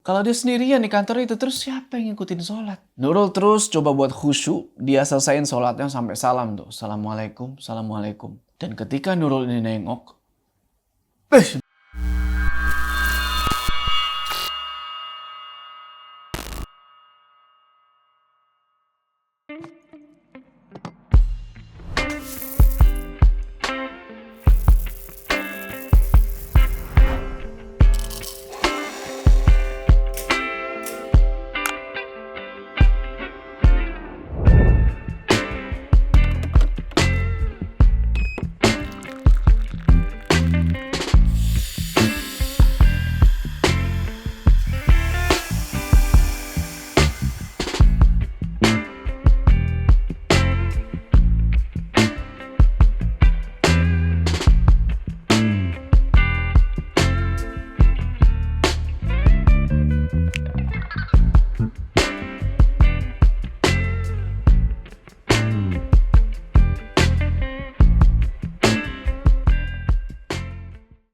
Kalau dia sendirian di kantor itu, terus siapa yang ngikutin sholat? Nurul terus coba buat khusyuk, dia selesaiin sholatnya sampai salam tuh. Assalamualaikum, Assalamualaikum. Dan ketika Nurul ini nengok,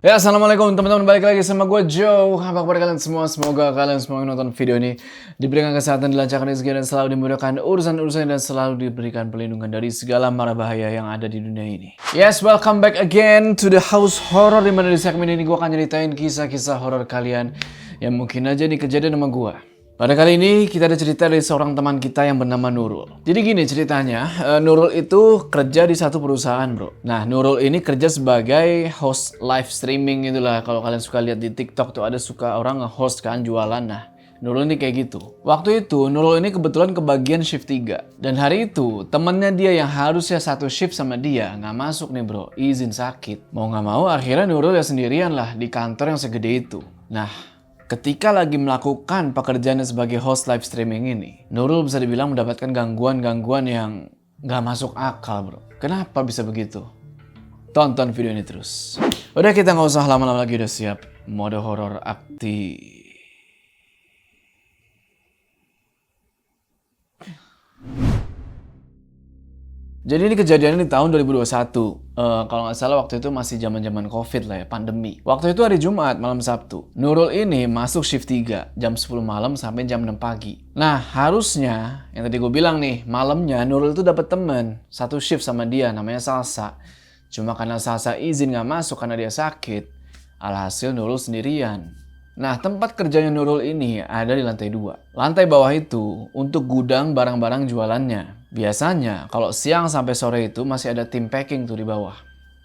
ya, assalamualaikum teman-teman, balik lagi sama gue Joe. Apa kabar kalian semua? Semoga kalian semua yang nonton video ini diberikan kesehatan, dilancarkan rezeki, dan selalu dimudahkan urusan-urusan, dan selalu diberikan perlindungan dari segala mara bahaya yang ada di dunia ini. Yes, welcome back again to the house horror, dimana di segmen ini gue akan nyeritain kisah-kisah horor kalian yang mungkin aja nih kejadian sama gue. Pada kali ini kita ada cerita dari seorang teman kita yang bernama Nurul. Jadi gini ceritanya, Nurul itu kerja di satu perusahaan bro. Nah Nurul ini kerja sebagai host live streaming itulah. Kalau kalian suka lihat di TikTok tuh ada suka orang nge-host kan jualan. Nah Nurul ini kayak gitu. Waktu itu Nurul ini kebetulan kebagian shift 3. Dan hari itu temennya dia yang harusnya satu shift sama dia nggak masuk nih bro, izin sakit. Mau nggak mau akhirnya Nurul ya sendirian lah di kantor yang segede itu. Nah ketika lagi melakukan pekerjaannya sebagai host live streaming ini, Nurul bisa dibilang mendapatkan gangguan-gangguan yang gak masuk akal bro. Kenapa bisa begitu? Tonton video ini terus. Udah kita gak usah lama-lama lagi, udah siap mode horor aktif. Jadi ini kejadiannya di tahun 2021. Kalau nggak salah waktu itu masih zaman-zaman COVID lah ya, pandemi. Waktu itu hari Jumat, malam Sabtu. Nurul ini masuk shift 3, jam 10 malam sampai jam 6 pagi. Nah, harusnya, yang tadi gue bilang nih, malamnya Nurul itu dapat temen. Satu shift sama dia, namanya Salsa. Cuma karena Salsa izin nggak masuk karena dia sakit, alhasil Nurul sendirian. Nah, tempat kerjanya Nurul ini ada di lantai 2. Lantai bawah itu untuk gudang barang-barang jualannya. Biasanya kalau siang sampai sore itu masih ada tim packing tuh di bawah.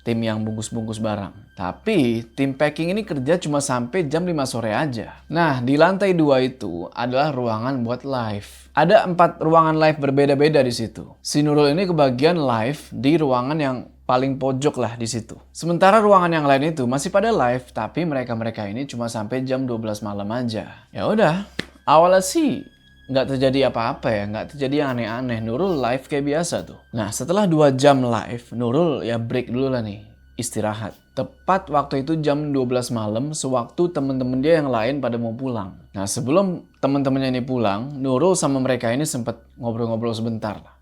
Tim yang bungkus-bungkus barang. Tapi tim packing ini kerja cuma sampai jam 5 sore aja. Nah, di lantai 2 itu adalah ruangan buat live. Ada 4 ruangan live berbeda-beda di situ. Si Nurul ini kebagian live di ruangan yang paling pojok lah di situ. Sementara ruangan yang lain itu masih pada live, tapi mereka ini cuma sampai jam 12 malam aja. Ya udah, awalnya sih nggak terjadi apa-apa ya, nggak terjadi yang aneh-aneh. Nurul live kayak biasa tuh. Nah setelah 2 jam live, Nurul ya break dulu lah nih, istirahat. Tepat waktu itu jam 12 malam, sewaktu temen-temen dia yang lain pada mau pulang. Nah sebelum temen-temennya ini pulang, Nurul sama mereka ini sempet ngobrol-ngobrol sebentar lah.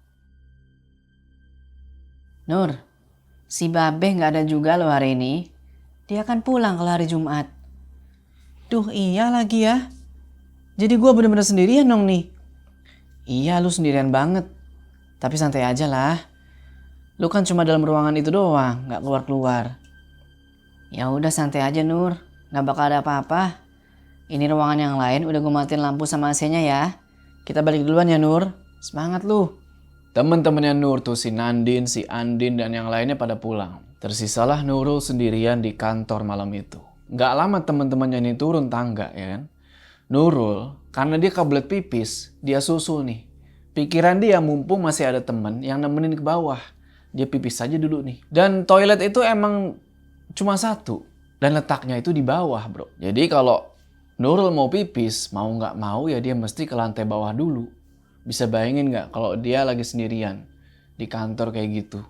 Nur, si Babeh nggak ada juga loh hari ini. Dia kan pulang kalau hari Jumat. Duh iya lagi ya. Jadi gue bener-bener sendirian dong nih. Iya lu sendirian banget. Tapi santai aja lah. Lu kan cuma dalam ruangan itu doang, nggak keluar-keluar. Ya udah santai aja Nur, nggak bakal ada apa-apa. Ini ruangan yang lain udah gue matiin lampu sama AC-nya ya. Kita balik duluan ya Nur. Semangat lu. Temen-temennya Nur tuh si Nandin, si Andin, dan yang lainnya pada pulang. Tersisalah Nurul sendirian di kantor malam itu. Gak lama temen-temennya ini turun tangga ya kan. Nurul, karena dia kebelet pipis, dia susul nih. Pikiran dia mumpung masih ada temen yang nemenin ke bawah. Dia pipis aja dulu nih. Dan toilet itu emang cuma satu. Dan letaknya itu di bawah bro. Jadi kalau Nurul mau pipis, mau gak mau ya dia mesti ke lantai bawah dulu. Bisa bayangin gak kalau dia lagi sendirian di kantor kayak gitu.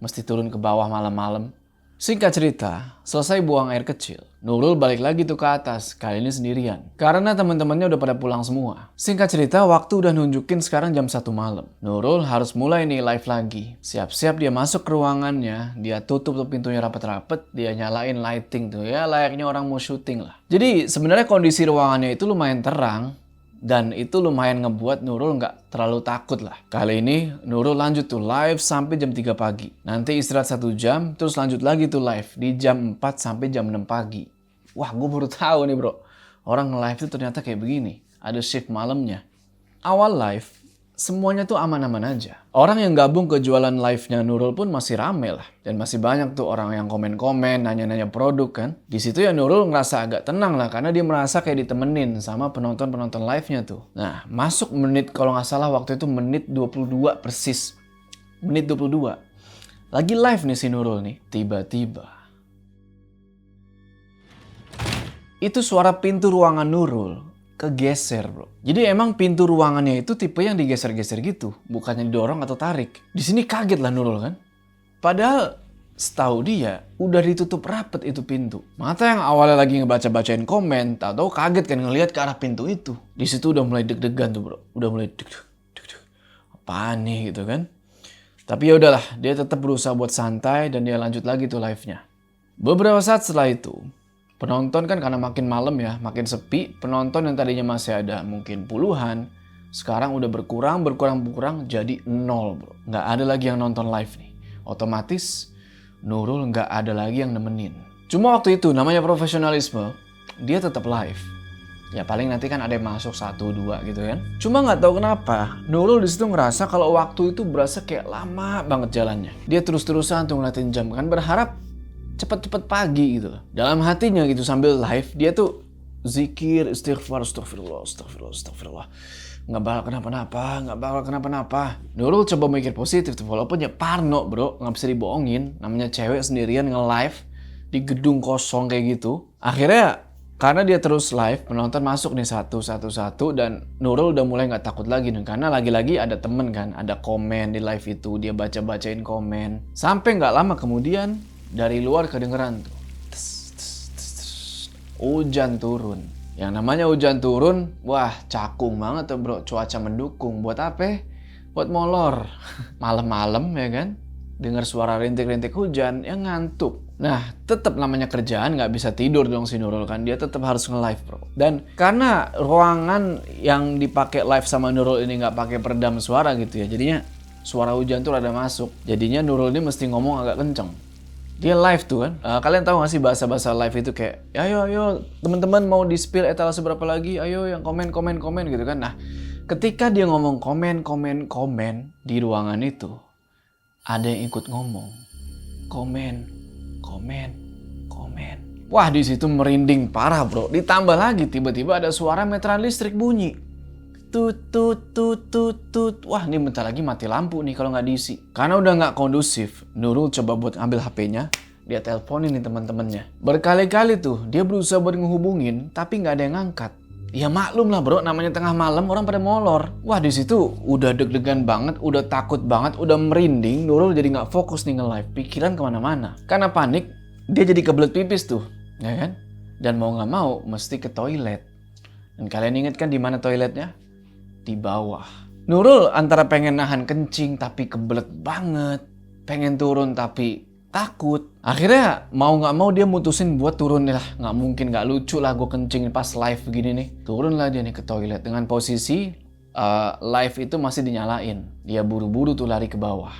Mesti turun ke bawah malam-malam. Singkat cerita, selesai buang air kecil. Nurul balik lagi tuh ke atas, kali ini sendirian. Karena teman-temannya udah pada pulang semua. Singkat cerita, waktu udah nunjukin sekarang jam 1 malam. Nurul harus mulai nih live lagi. Siap-siap dia masuk ke ruangannya, dia tutup tuh pintunya rapet-rapet, dia nyalain lighting tuh ya, layaknya orang mau syuting lah. Jadi sebenarnya kondisi ruangannya itu lumayan terang, dan itu lumayan ngebuat Nurul nggak terlalu takut lah. Kali ini Nurul lanjut tuh live sampai jam 3 pagi. Nanti istirahat 1 jam, terus lanjut lagi tuh live di jam 4 sampai jam 6 pagi. Wah, gue baru tahu nih bro. Orang nge-live tuh ternyata kayak begini. Ada shift malamnya. Awal live, semuanya tuh aman-aman aja. Orang yang gabung ke jualan live-nya Nurul pun masih rame lah. Dan masih banyak tuh orang yang komen-komen, nanya-nanya produk kan. Di situ ya Nurul ngerasa agak tenang lah. Karena dia merasa kayak ditemenin sama penonton-penonton live-nya tuh. Nah, masuk menit kalau nggak salah waktu itu menit 22 persis. Menit 22. Lagi live nih si Nurul nih. Tiba-tiba itu suara pintu ruangan Nurul kegeser bro. Jadi emang pintu ruangannya itu tipe yang digeser-geser gitu. Bukannya didorong atau tarik. Di sini kaget lah Nurul kan. Padahal setahu dia udah ditutup rapet itu pintu. Mata yang awalnya lagi ngebaca-bacain komen, tahu-tahu kaget kan ngelihat ke arah pintu itu. Di situ udah mulai deg-degan tuh bro. Udah mulai deg-deg. Apaan nih gitu kan. Tapi ya udahlah, dia tetap berusaha buat santai dan dia lanjut lagi tuh live-nya. Beberapa saat setelah itu, penonton kan karena makin malam ya, makin sepi. Penonton yang tadinya masih ada mungkin puluhan, sekarang udah berkurang jadi 0 bro. Nggak ada lagi yang nonton live nih. Otomatis Nurul nggak ada lagi yang nemenin. Cuma waktu itu namanya profesionalisme, dia tetap live. Ya paling nanti kan ada yang masuk 1-2 gitu kan. Cuma nggak tahu kenapa Nurul di situ ngerasa kalau waktu itu berasa kayak lama banget jalannya. Dia terus-terusan tuh ngeliatin jam kan, berharap cepet-cepet pagi gitu. Dalam hatinya gitu sambil live dia tuh zikir, istighfar, astagfirullah. Nggak bakal kenapa-napa. Nurul coba mikir positif tuh, walaupun ya parno bro, nggak bisa dibohongin. Namanya cewek sendirian nge-live di gedung kosong kayak gitu. Akhirnya karena dia terus live, penonton masuk nih satu dan Nurul udah mulai nggak takut lagi nih. Karena lagi-lagi ada temen kan, ada komen di live itu, dia baca-bacain komen. Sampai nggak lama kemudian dari luar kedengeran tuh. Hujan turun. Yang namanya hujan turun, wah cakung banget tuh bro. Cuaca mendukung. Buat apa? Buat molor. Malam-malam ya kan. Dengar suara rintik-rintik hujan, ya ngantuk. Nah, tetap namanya kerjaan, nggak bisa tidur dong si Nurul kan. Dia tetap harus nge-live bro. Dan karena ruangan yang dipakai live sama Nurul ini nggak pakai peredam suara gitu ya. Jadinya suara hujan tuh rada masuk. Jadinya Nurul ini mesti ngomong agak kenceng. Dia live tuh kan. Kalian tahu gak sih bahasa-bahasa live itu kayak, ayo teman-teman mau di-spill etalase berapa lagi? Ayo yang komen gitu kan. Nah, ketika dia ngomong komen di ruangan itu, ada yang ikut ngomong. Komen. Wah, di situ merinding parah, bro. Ditambah lagi tiba-tiba ada suara meteran listrik bunyi. Tut. Wah, ini bentar lagi mati lampu nih kalau nggak diisi. Karena udah nggak kondusif, Nurul coba buat ngambil HP-nya, dia teleponin nih teman-temannya. Berkali-kali tuh dia berusaha buat ngehubungin, tapi nggak ada yang ngangkat. Ya maklum lah bro, namanya tengah malam orang pada molor. Wah, di situ udah deg-degan banget, udah takut banget, udah merinding. Nurul jadi nggak fokus nih nge-live, pikiran kemana-mana. Karena panik, dia jadi kebelet pipis tuh, ya kan? Dan mau nggak mau mesti ke toilet. Dan kalian inget kan di mana toiletnya? Di bawah. Nurul antara pengen nahan kencing tapi kebelet banget, pengen turun tapi takut. Akhirnya mau nggak mau dia mutusin buat turun lah. Nggak mungkin, nggak lucu lah gue kencing pas live begini nih. Turun lah dia nih ke toilet dengan posisi live itu masih dinyalain. Dia buru-buru tuh lari ke bawah.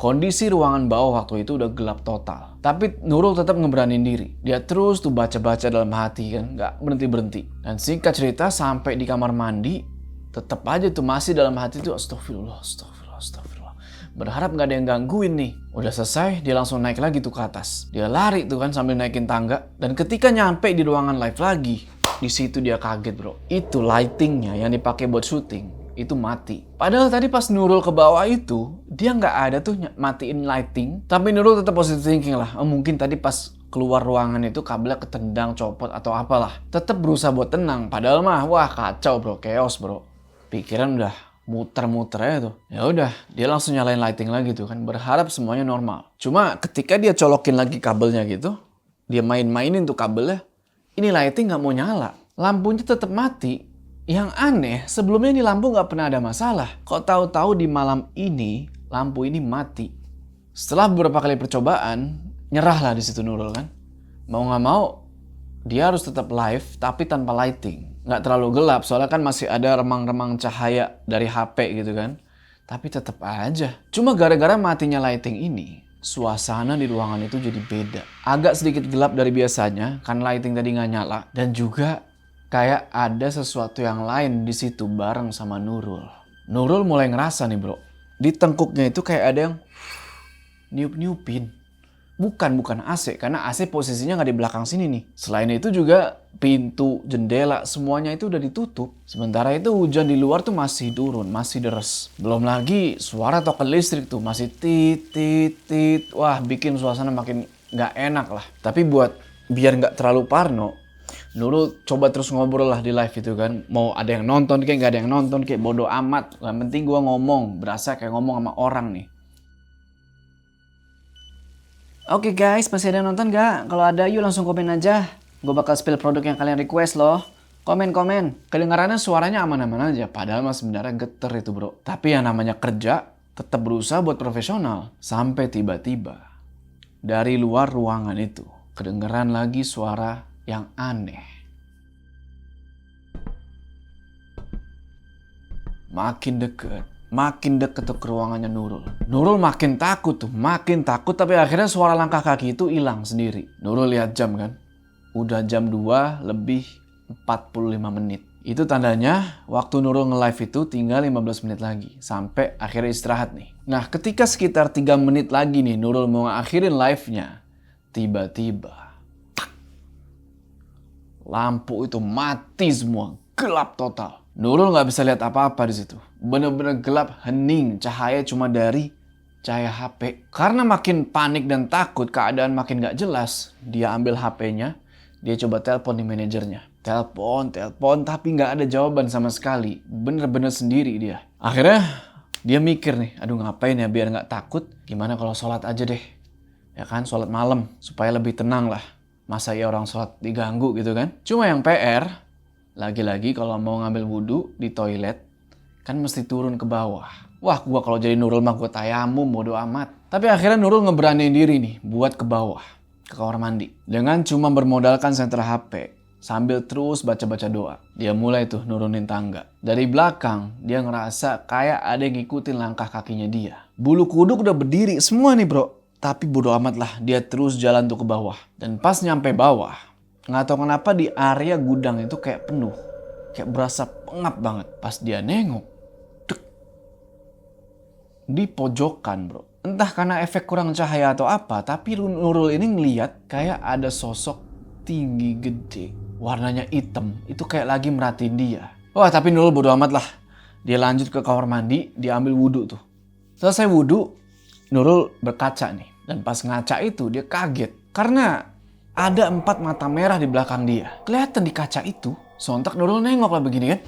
Kondisi ruangan bawah waktu itu udah gelap total. Tapi Nurul tetap ngeberanin diri. Dia terus tuh baca-baca dalam hati kan, nggak berhenti-berhenti. Dan singkat cerita sampai di kamar mandi, tetap aja tuh masih dalam hati tuh astagfirullah. Berharap nggak ada yang gangguin nih. Udah selesai, dia langsung naik lagi tuh ke atas. Dia lari tuh kan sambil naikin tangga. Dan ketika nyampe di ruangan live lagi, di situ dia kaget bro. Itu lightingnya yang dipakai buat syuting itu mati. Padahal tadi pas Nurul ke bawah itu, dia nggak ada tuh matiin lighting. Tapi Nurul tetap positive thinking lah. Mungkin tadi pas keluar ruangan itu kabelnya ketendang, copot atau apalah. Tetap berusaha buat tenang. Padahal mah wah kacau bro, chaos bro. Pikiran udah muter-muter aja tuh. Ya udah, dia langsung nyalain lighting lagi tuh kan, berharap semuanya normal. Cuma ketika dia colokin lagi kabelnya gitu, dia main-mainin tuh kabelnya. Ini lighting nggak mau nyala. Lampunya tetap mati. Yang aneh, sebelumnya ini lampu nggak pernah ada masalah. Kok tahu-tahu di malam ini, lampu ini mati. Setelah beberapa kali percobaan, nyerahlah di situ Nurul kan. Mau nggak mau, dia harus tetap live tapi tanpa lighting. Nggak terlalu gelap, soalnya kan masih ada remang-remang cahaya dari HP gitu kan. Tapi tetap aja. Cuma gara-gara matinya lighting ini, suasana di ruangan itu jadi beda. Agak sedikit gelap dari biasanya, kan lighting tadi nggak nyala. Dan juga kayak ada sesuatu yang lain di situ bareng sama Nurul. Nurul mulai ngerasa nih bro, di tengkuknya itu kayak ada yang niup-niupin. Bukan AC, karena AC posisinya nggak di belakang sini nih. Selain itu juga pintu, jendela, semuanya itu udah ditutup. Sementara itu hujan di luar tuh masih turun, masih deres. Belum lagi suara token listrik tuh masih tit, tit, tit. Wah, bikin suasana makin nggak enak lah. Tapi buat biar nggak terlalu parno, Nurul coba terus ngobrol lah di live itu kan. Mau ada yang nonton kayak nggak ada yang nonton kayak bodo amat. Yang penting gua ngomong, berasa kayak ngomong sama orang nih. Oke guys, masih ada yang nonton gak? Kalau ada yuk langsung komen aja. Gue bakal spill produk yang kalian request loh. Komen-komen. Kedengarannya suaranya aman-aman aja, padahal mah sebenarnya geter itu bro. Tapi yang namanya kerja, tetap berusaha buat profesional. Sampai tiba-tiba, dari luar ruangan itu, kedengeran lagi suara yang aneh. Makin deket tuh ke ruangannya Nurul. Nurul makin takut, tapi akhirnya suara langkah kaki itu hilang sendiri. Nurul lihat jam kan, udah jam 2 lebih 45 menit. Itu tandanya waktu Nurul nge-live itu tinggal 15 menit lagi. Sampai akhirnya istirahat nih. Nah ketika sekitar 3 menit lagi nih Nurul mau ngakhirin live-nya. Tiba-tiba lampu itu mati semua. Gelap total. Nurul nggak bisa lihat apa-apa di situ. Bener-bener gelap, hening. Cahaya cuma dari cahaya HP. Karena makin panik dan takut, keadaan makin nggak jelas. Dia ambil HP-nya, dia coba telepon di manajernya. Telepon, tapi nggak ada jawaban sama sekali. Bener-bener sendiri dia. Akhirnya dia mikir nih, aduh ngapain ya biar nggak takut. Gimana kalau sholat aja deh. Ya kan, sholat malam. Supaya lebih tenang lah. Masa ya orang sholat diganggu gitu kan. Cuma yang PR, lagi-lagi kalau mau ngambil wudhu di toilet, kan mesti turun ke bawah. Wah, gua kalau jadi Nurul mah gua tayamum, bodo amat. Tapi akhirnya Nurul ngeberaniin diri nih buat ke bawah, ke kamar mandi. Dengan cuma bermodalkan senter HP, sambil terus baca-baca doa. Dia mulai tuh nurunin tangga. Dari belakang, dia ngerasa kayak ada yang ngikutin langkah kakinya dia. Bulu kuduk udah berdiri semua nih bro. Tapi bodo amat lah, dia terus jalan tuh ke bawah. Dan pas nyampe bawah, nggak tahu kenapa di area gudang itu kayak penuh. Kayak berasa pengap banget. Pas dia nengok, dek, di pojokan bro. Entah karena efek kurang cahaya atau apa, tapi Nurul ini ngeliat kayak ada sosok tinggi gede. Warnanya hitam, itu kayak lagi merhatiin dia. Wah tapi Nurul bodo amat lah. Dia lanjut ke kamar mandi, dia ambil wudhu tuh. Selesai wudhu, Nurul berkaca nih. Dan pas ngaca itu dia kaget. Karena ada 4 mata merah di belakang dia. Kelihatan di kaca itu. Sontak Nurul nengok lah begini kan.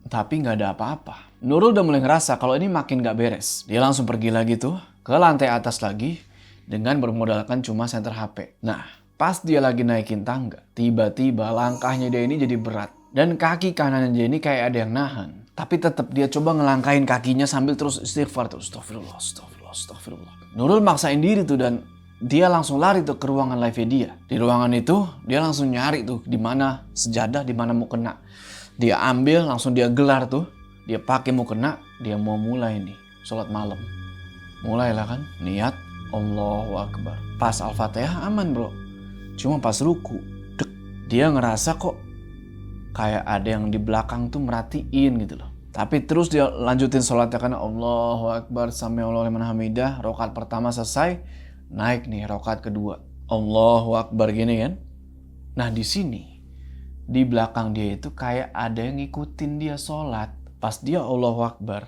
Tapi nggak ada apa-apa. Nurul udah mulai ngerasa kalau ini makin nggak beres. Dia langsung pergi lagi tuh ke lantai atas lagi dengan bermodalkan cuma senter HP. Nah, pas dia lagi naikin tangga, tiba-tiba langkahnya dia ini jadi berat. Dan kaki kanannya dia ini kayak ada yang nahan. Tapi tetap dia coba ngelangkahin kakinya sambil terus istighfar tuh. Astagfirullah, astagfirullah, astagfirullah. Nurul maksain diri tuh dan dia langsung lari tuh ke ruangan live dia. Di ruangan itu dia langsung nyari tuh di mana sejadah, di mana mau kena. Dia ambil, langsung dia gelar tuh. Dia pakai mau kena, dia mau mulai nih sholat malam. Mulailah kan, niat, Allahu Akbar. Pas Al-Fatihah aman bro. Cuma pas ruku, dek, dia ngerasa kok kayak ada yang di belakang tuh merhatiin gitu loh. Tapi terus dia lanjutin sholatnya karena Allahu Akbar, sami Allahu liman hamidah. Rakaat pertama selesai, naik nih rakaat kedua. Allahu Akbar gini kan. Nah di sini, di belakang dia itu kayak ada yang ngikutin dia sholat. Pas dia Allahu Akbar,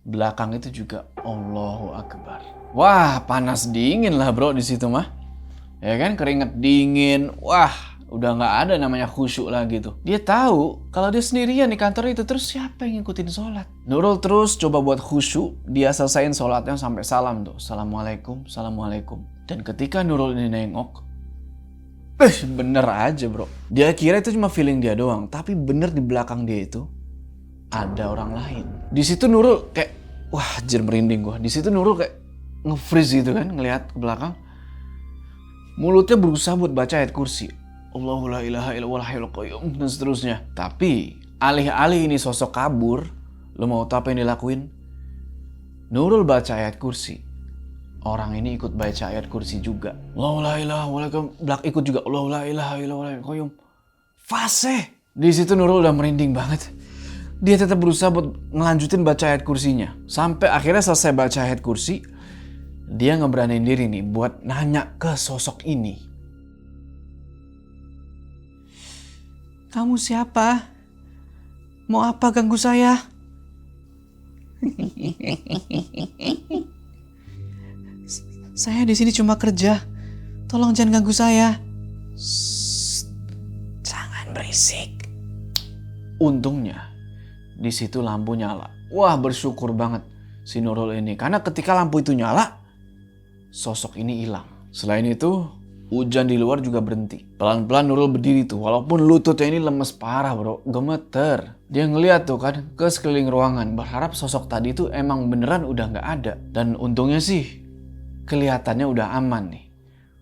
belakang itu juga Allahu Akbar. Wah panas dingin lah bro di situ mah. Ya kan keringet dingin. Wah Udah nggak ada namanya khusyuk lagi tuh. Dia tahu kalau dia sendirian di kantor itu, terus siapa yang ngikutin sholat? Nurul terus coba buat khusyuk. Dia selesaiin sholatnya sampai salam tuh. Assalamualaikum, assalamualaikum. Dan ketika Nurul ini nengok, bener aja bro. Dia kira itu cuma feeling dia doang. Tapi bener di belakang dia itu ada orang lain. Di situ Nurul kayak, wah anjir merinding gua. Di situ Nurul kayak nge-freeze gitu kan, ngelihat ke belakang. Mulutnya berusaha buat baca ayat kursi. Allahu la ilaha illallah hayyul qayyum dan seterusnya. Tapi alih-alih ini sosok kabur, lo mau tahu apa yang dilakuin? Nurul baca ayat kursi. Orang ini ikut baca ayat kursi juga. Allahu la ilaha illallah, belak ikut juga. Allahu la ilaha illallah hayyul qayyum. Fase. Di situ Nurul udah merinding banget. Dia tetap berusaha buat ngelanjutin baca ayat kursinya. Sampai akhirnya selesai baca ayat kursi, dia ngeberaniin diri nih buat nanya ke sosok ini. Kamu siapa? Mau apa ganggu saya? Saya di sini cuma kerja. Tolong jangan ganggu saya. Jangan berisik. Untungnya di situ lampu nyala. Wah, bersyukur banget si Nurul ini, karena ketika lampu itu nyala, sosok ini hilang. Selain itu, hujan di luar juga berhenti. Pelan-pelan Nurul berdiri tuh, walaupun lututnya ini lemes parah bro, gemeter. Dia ngeliat tuh kan ke sekeliling ruangan, berharap sosok tadi tuh emang beneran udah gak ada. Dan untungnya sih, kelihatannya udah aman nih.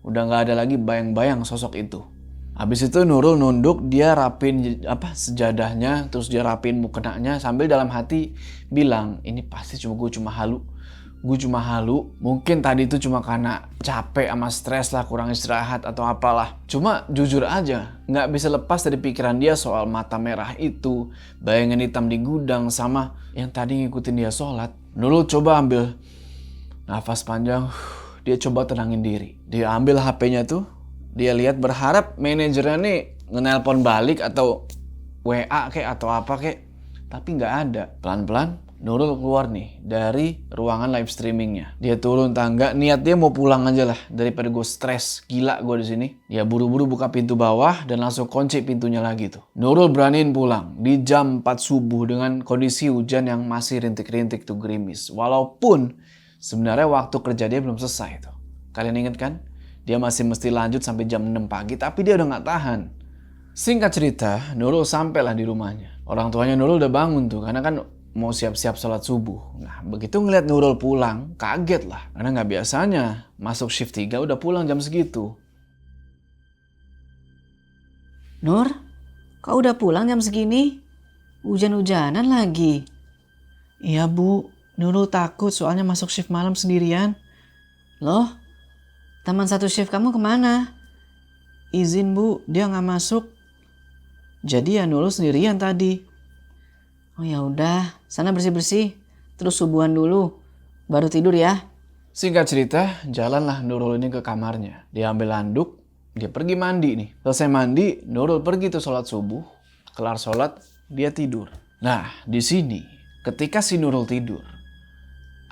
Udah gak ada lagi bayang-bayang sosok itu. Habis itu Nurul nunduk, dia rapin sejadahnya, terus dia rapin mukenanya sambil dalam hati bilang, ini pasti gue cuma halu. Gue cuma halu, mungkin tadi itu cuma karena capek sama stres lah, kurang istirahat atau apalah. Cuma jujur aja, gak bisa lepas dari pikiran dia soal mata merah itu, bayangan hitam di gudang, sama yang tadi ngikutin dia sholat. Nurul coba ambil nafas panjang, dia coba tenangin diri. Dia ambil HP-nya tuh, dia lihat berharap manajernya nih nge-nelpon balik atau WA kayak atau apa kayak. Tapi gak ada. Pelan-pelan Nurul keluar nih dari ruangan live streamingnya. Dia turun tangga, niat dia mau pulang aja lah daripada gue stres, gila gue di sini. Dia buru-buru buka pintu bawah dan langsung kunci pintunya lagi tuh. Nurul beraniin pulang di jam 4 subuh dengan kondisi hujan yang masih rintik-rintik tuh gerimis. Walaupun sebenarnya waktu kerja dia belum selesai tuh. Kalian inget kan? Dia masih mesti lanjut sampai jam 6 pagi, tapi dia udah gak tahan. Singkat cerita, Nurul sampailah di rumahnya. Orang tuanya Nurul udah bangun tuh, karena kan mau siap-siap sholat subuh. Nah, begitu ngeliat Nurul pulang, kaget lah. Karena gak biasanya masuk shift 3 udah pulang jam segitu. Nur, kau udah pulang jam segini? Hujan-hujanan lagi. Iya bu, Nurul takut soalnya masuk shift malam sendirian. Loh, teman satu shift kamu kemana? Izin bu, dia gak masuk. Jadi ya Nurul sendirian tadi. Oh ya udah, sana bersih-bersih. Terus subuhan dulu, baru tidur ya. Singkat cerita, jalanlah Nurul ini ke kamarnya. Dia ambil handuk, dia pergi mandi nih. Selesai mandi, Nurul pergi tuh sholat subuh. Kelar sholat, dia tidur. Nah, di sini ketika si Nurul tidur,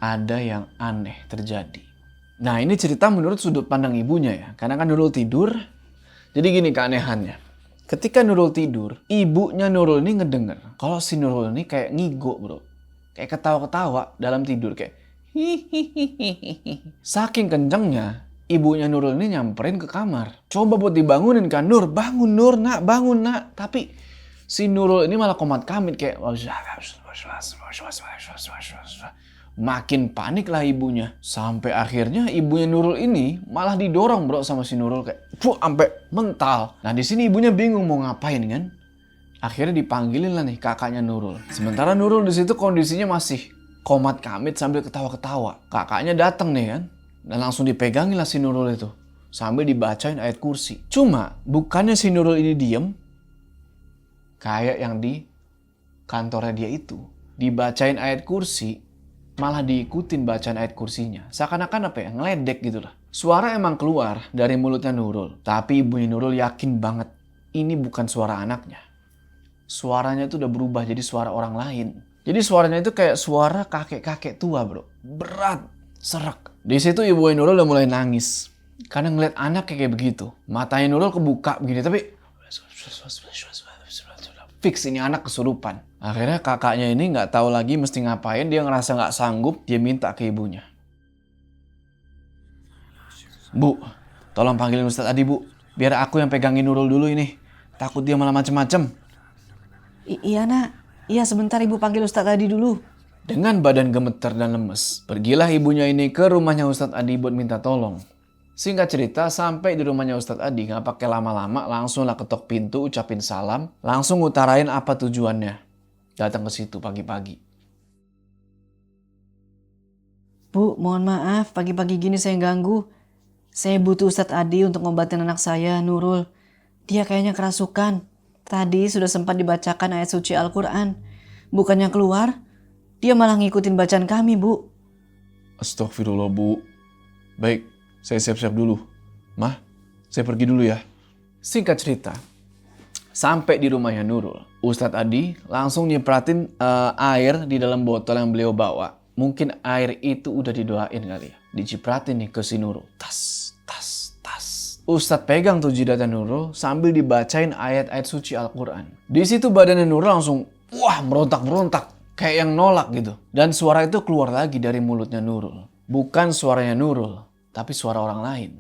ada yang aneh terjadi. Nah, ini cerita menurut sudut pandang ibunya ya. Karena kan Nurul tidur, jadi gini keanehannya. Ketika Nurul tidur, ibunya Nurul ini ngedenger kalau si Nurul ini kayak ngigo bro. Kayak ketawa-ketawa dalam tidur kayak hihihihihi. Saking kencengnya, ibunya Nurul ini nyamperin ke kamar. Coba buat dibangunin kan, Nur, bangun Nur, nak, bangun nak. Tapi si Nurul ini malah komat kamit kayak makin panik lah ibunya. Sampai akhirnya ibunya Nurul ini malah didorong bro sama si Nurul kayak sampai mental. Nah di sini ibunya bingung mau ngapain kan. Akhirnya dipanggilin lah nih kakaknya Nurul. Sementara Nurul di situ kondisinya masih komat kamit sambil ketawa-ketawa. Kakaknya datang nih kan. Dan langsung dipegangin lah si Nurul itu. Sambil dibacain ayat kursi. Cuma bukannya si Nurul ini diem. Kayak yang di kantornya dia itu. Dibacain ayat kursi. Malah diikutin bacaan ayat kursinya. Seakan-akan apa ya, ngeledek gitu lah. Suara emang keluar dari mulutnya Nurul. Tapi ibunya Nurul yakin banget ini bukan suara anaknya. Suaranya itu udah berubah jadi suara orang lain. Jadi suaranya itu kayak suara kakek-kakek tua bro. Berat, serak. Di situ ibunya Nurul udah mulai nangis. Karena ngeliat anak kayak begitu. Matanya Nurul kebuka begini tapi Fix ini anak kesurupan. Akhirnya kakaknya ini nggak tahu lagi mesti ngapain. Dia ngerasa nggak sanggup. Dia minta ke ibunya. Bu, tolong panggilin Ustadz Adi, Bu. Biar aku yang pegangin Nurul dulu ini. Takut dia malah macem-macem. Iya nak, iya sebentar ibu panggil Ustadz Adi dulu. Dengan badan gemeter dan lemes, pergilah ibunya ini ke rumahnya Ustadz Adi buat minta tolong. Singkat cerita, sampai di rumahnya Ustadz Adi, nggak pakai lama-lama, langsung lah ketok pintu, ucapin salam, langsung utarain apa tujuannya. Datang ke situ pagi-pagi. Bu, mohon maaf pagi-pagi gini saya ganggu. Saya butuh Ustadz Adi untuk ngobatin anak saya, Nurul. Dia kayaknya kerasukan. Tadi sudah sempat dibacakan ayat suci Al-Quran. Bukannya keluar, dia malah ngikutin bacaan kami, Bu. Astagfirullah, Bu. Baik, saya siap-siap dulu. Mah, saya pergi dulu ya. Singkat cerita, sampai di rumahnya Nurul, Ustadz Adi langsung nyepratin air di dalam botol yang beliau bawa. Mungkin air itu udah didoain kali ya. Dicipratin nih ke si Nurul. Tas, tas, tas. Ustadz pegang tuh jidatnya Nurul sambil dibacain ayat-ayat suci Al-Quran. Di situ badannya Nurul langsung, wah, merontak-merontak. Kayak yang nolak gitu. Dan suara itu keluar lagi dari mulutnya Nurul. Bukan suaranya Nurul, tapi suara orang lain.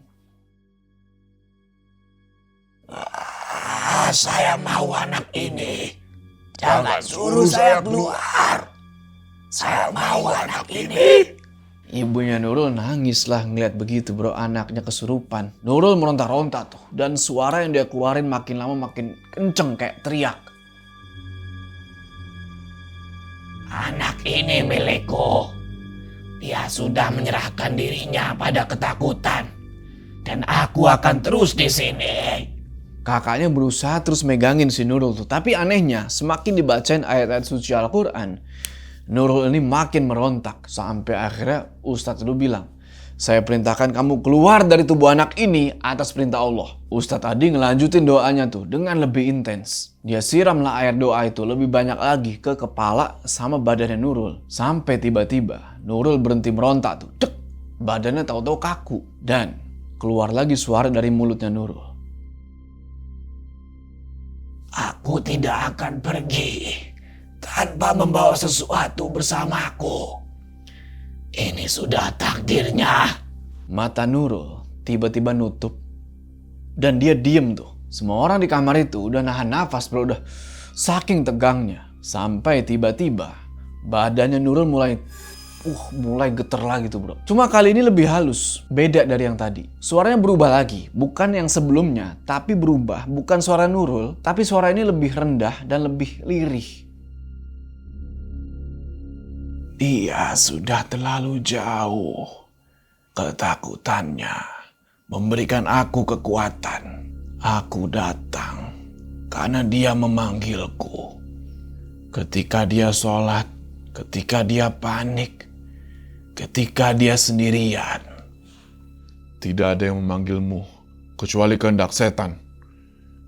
Saya mau anak ini. Jangan suruh saya keluar. Saya mau anak ini. Ibunya Nurul nangis lah ngeliat begitu bro, anaknya kesurupan. Nurul meronta-ronta tuh. Dan suara yang dia keluarin makin lama makin kenceng kayak teriak. Anak ini milikku. Dia sudah menyerahkan dirinya pada ketakutan. Dan aku akan terus di sini. Kakaknya berusaha terus megangin si Nurul tuh. Tapi anehnya, semakin dibacain ayat-ayat suci Al-Quran, Nurul ini makin merontak. Sampai akhirnya Ustadz itu bilang, saya perintahkan kamu keluar dari tubuh anak ini atas perintah Allah. Ustadz Adi ngelanjutin doanya tuh dengan lebih intens. Dia siramlah air doa itu lebih banyak lagi ke kepala sama badannya Nurul. Sampai tiba-tiba Nurul berhenti merontak tuh. Dek! Badannya tahu-tahu kaku. Dan keluar lagi suara dari mulutnya Nurul. Aku tidak akan pergi tanpa membawa sesuatu bersamaku. Ini sudah takdirnya. Mata Nurul tiba-tiba nutup. Dan dia diem tuh. Semua orang di kamar itu udah nahan nafas bro. Udah saking tegangnya. Sampai tiba-tiba badannya Nurul mulai geter lagi tuh bro. Cuma kali ini lebih halus. Beda dari yang tadi. Suaranya berubah lagi. Bukan yang sebelumnya. Tapi berubah. Bukan suara Nurul. Tapi suara ini lebih rendah dan lebih lirih. Dia sudah terlalu jauh. Ketakutannya memberikan aku kekuatan. Aku datang karena dia memanggilku. Ketika dia sholat, ketika dia panik, ketika dia sendirian. Tidak ada yang memanggilmu kecuali kehendak setan.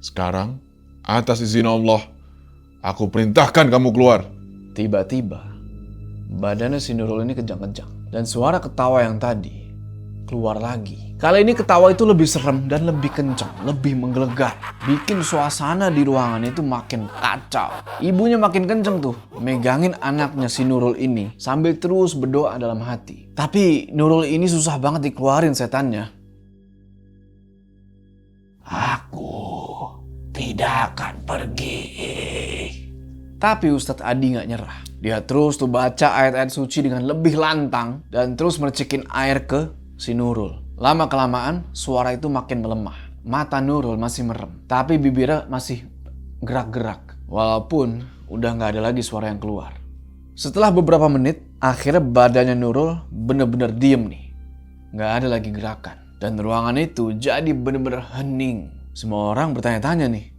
Sekarang, atas izin Allah, aku perintahkan kamu keluar. Tiba-tiba badannya si Nurul ini kejang-kejang. Dan suara ketawa yang tadi keluar lagi. Kali ini ketawa itu lebih serem dan lebih kencang, lebih menggelegar. Bikin suasana di ruangan itu makin kacau. Ibunya makin kenceng tuh, megangin anaknya si Nurul ini sambil terus berdoa dalam hati. Tapi Nurul ini susah banget dikeluarin setannya. Aku tidak akan pergi. Tapi Ustadz Adi gak nyerah. Dia terus tuh baca ayat-ayat suci dengan lebih lantang dan terus mercikin air ke si Nurul. Lama-kelamaan suara itu makin melemah. Mata Nurul masih merem, tapi bibirnya masih gerak-gerak. Walaupun udah gak ada lagi suara yang keluar. Setelah beberapa menit, akhirnya badannya Nurul bener-bener diem nih. Gak ada lagi gerakan. Dan ruangan itu jadi bener-bener hening. Semua orang bertanya-tanya nih.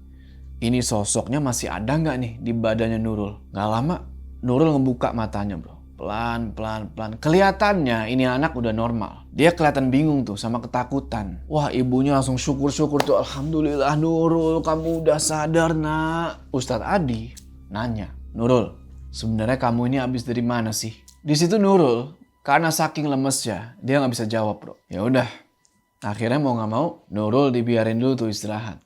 Ini sosoknya masih ada gak nih di badannya Nurul? Gak lama, Nurul ngebuka matanya bro. Pelan. Kelihatannya ini anak udah normal. Dia kelihatan bingung tuh sama ketakutan. Wah, ibunya langsung syukur-syukur tuh. Alhamdulillah Nurul, kamu udah sadar nak. Ustadz Adi nanya, Nurul, sebenarnya kamu ini habis dari mana sih? Di situ Nurul, karena saking lemesnya, dia nggak bisa jawab bro. Ya udah, akhirnya mau nggak mau, Nurul dibiarin dulu tuh istirahat.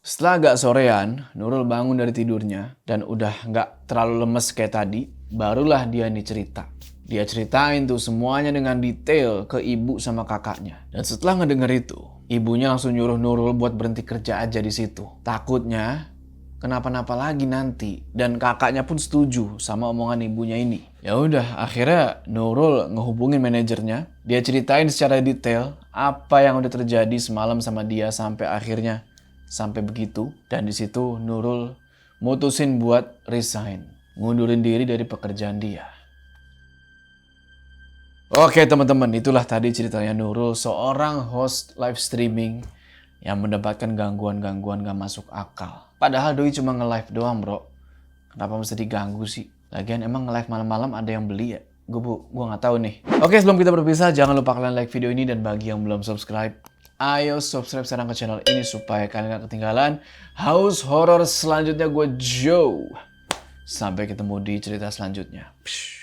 Setelah agak sorean, Nurul bangun dari tidurnya dan udah nggak terlalu lemes kayak tadi, barulah dia nih cerita. Dia ceritain tuh semuanya dengan detail ke ibu sama kakaknya. Dan setelah ngedenger itu, ibunya langsung nyuruh Nurul buat berhenti kerja aja di situ. Takutnya kenapa-napa lagi nanti. Dan kakaknya pun setuju sama omongan ibunya ini. Ya udah, akhirnya Nurul ngehubungin manajernya. Dia ceritain secara detail apa yang udah terjadi semalam sama dia sampai akhirnya sampai begitu. Dan di situ Nurul mutusin buat resign, ngundurin diri dari pekerjaan dia. Oke teman-teman, itulah tadi ceritanya Nurul, seorang host live streaming yang mendapatkan gangguan-gangguan gak masuk akal. Padahal doi cuma nge-live doang bro. Kenapa mesti diganggu sih? Lagian emang nge-live malam-malam ada yang beli ya? Gue gak tahu nih. Oke, sebelum kita berpisah, jangan lupa kalian like video ini. Dan bagi yang belum subscribe, ayo subscribe sekarang ke channel ini supaya kalian gak ketinggalan house horror selanjutnya gue Joe. Sampai ketemu di cerita selanjutnya. Psh.